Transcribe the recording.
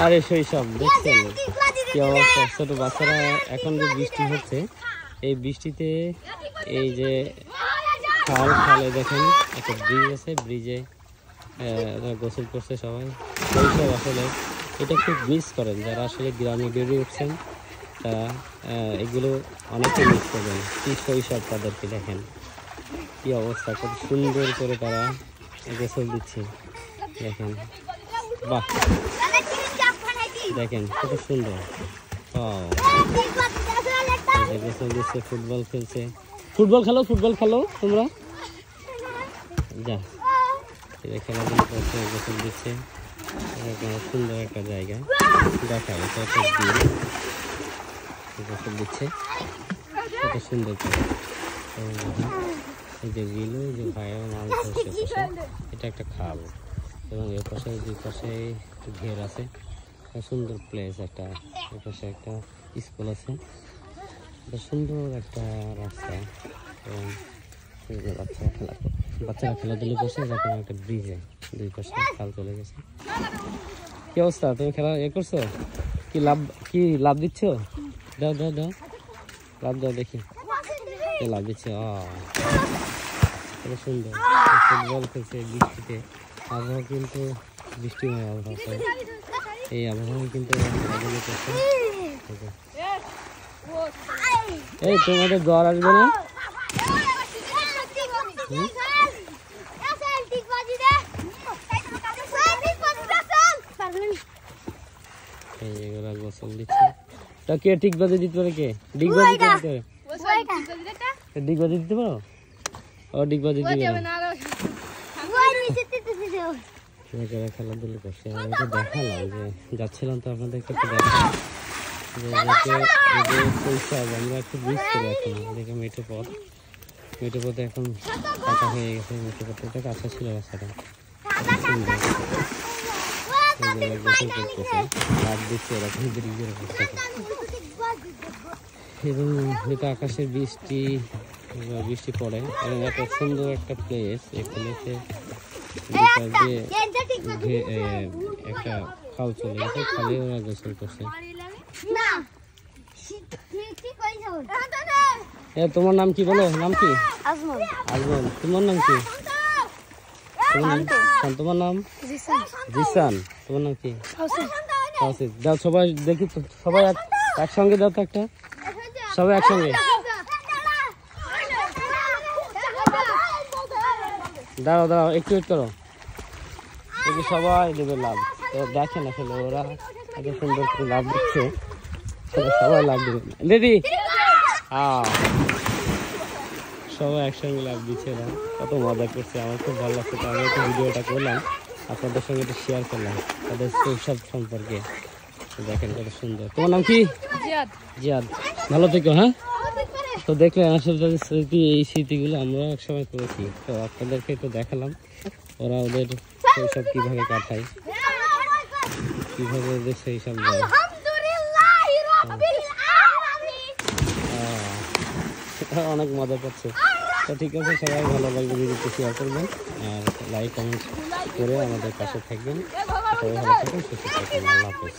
আরে শৈশব দেখছেন কি অবস্থা, ছোট বাচ্চারা এখন যে বৃষ্টি হচ্ছে এই বৃষ্টিতে এই যে খালে দেখেন একটা ব্রিজ আছে, ব্রিজে গোসল করছে সবাই। শৈশব আসলে এটা খুব মিস করেন যারা আসলে গ্রামে বেড়ে উঠছেন, তারা এগুলো অনেকে মিস করবেন। কি শৈশব তাদেরকে দেখেন, কি অবস্থা, কত সুন্দর করে তারা গোসল দিচ্ছে দেখেন। বাহ দেখেন কত সুন্দর, গোসল দিচ্ছে, ফুটবল খেলছে। ফুটবল খেলো তোমরা, যা খেলাধুলা করছে, গোসল দিচ্ছে। সুন্দর একটা জায়গা দেখা, এটা একটা বিল, গোসল দিচ্ছে কত সুন্দর করে। এই যে বিল, যে ভাইয়ের মাছ ধরছে, এটা একটা খাল এবং এর পাশে দুই পাশে ঘের আছে, সুন্দর প্লেস একটা। এর পাশে একটা স্কুল আছে, সুন্দর একটা রাস্তা এবং বাচ্চারা খেলাধুলো করছে যখন একটা ব্রিজে দুই পাশে খাল চলে গেছে। কি অবস্থা, তুমি খেলা করছো? কি লাভ দিচ্ছ? দাও লাভ দাও দেখি, লাভ দিচ্ছে। কত সুন্দর ফুটবল খেলছে বৃষ্টিতে। আবহাওয়া কিন্তু বৃষ্টিময় আবহাওয়া, এই আবহাওয়া কিন্তু খেলাধুলো করছে। এই তোমাদের জ্বর আসবে না? গোসল দিচ্ছে, তা কে টিকবাজি দিতে পারে? কে ডিগবাজি দিতে পারে? ডিগবাজি দিতে পারো? ও ডিগবাজি দিতে খেলাধুলো করছে। আমি তো দেখালাম যে যাচ্ছিলাম, তো আপনাদেরকে একটু দেখালাম যে শৈশব আমরা একটু মিস করে এখন। দেখে মেঠো পথে এখন কাঁচা হয়ে গেছে, মেঠো পথে এটা কাঁচা ছিল রাস্তাটা। সুন্দর গোসল করতেছে, লাভ দিচ্ছে এরকম ব্রিজের উপর থেকে। এবং যেটা আকাশের বৃষ্টি পড়ে এবং একটা সুন্দর একটা প্লেস। এই প্লেসে একটা খাল চলে গেছে, খালে ওরা গোসল করছে। তোমার নাম কি বলো? নাম কি? আজমল। তোমার নাম কি? তোমার নাম জিসান। তোমার নাম কি? দাও সবাই দেখি তো, সবাই একসঙ্গে দাও তো একটা, সবাই একসঙ্গে দাঁড়াও একটু ওয়েট করো, দেখি সবাই দেবে লাভ। তো দেখেন আসলে ওরা এত সুন্দর করে লাভ দিচ্ছে, সবাই লাভ দেবে। রেডি? সবাই একসঙ্গে লাভ দিচ্ছে, এরা কত মজা করছে। আমার খুব ভালো লাগছে, তো আমি একটু ভিডিওটা করলাম, আপনাদের সঙ্গে একটু শেয়ার করলাম তাদের শৈশব সম্পর্কে। দেখেন কত সুন্দর। তোমার নাম কি? জিয়াদ। ভালো থেকো। হ্যাঁ, তো দেখলেন আসলে তাদের স্মৃতি, এই স্মৃতিগুলো আমরা একসময় করেছি, তো আপনাদেরকে একটু দেখালাম ওরা ওদের শৈশব কীভাবে কাটায়, কীভাবে ওদের শৈশব যায়। অনেক মজা করছে। তো ঠিক আছে, সবাই ভালো লাগবে ভিডিওটি শেয়ার করবেন আর লাইক কমেন্ট করে আমাদের পাশে থাকবেন। সবাই ভালো থাকুন, সুস্থ থাকুন। আল্লাহ হাফেজ।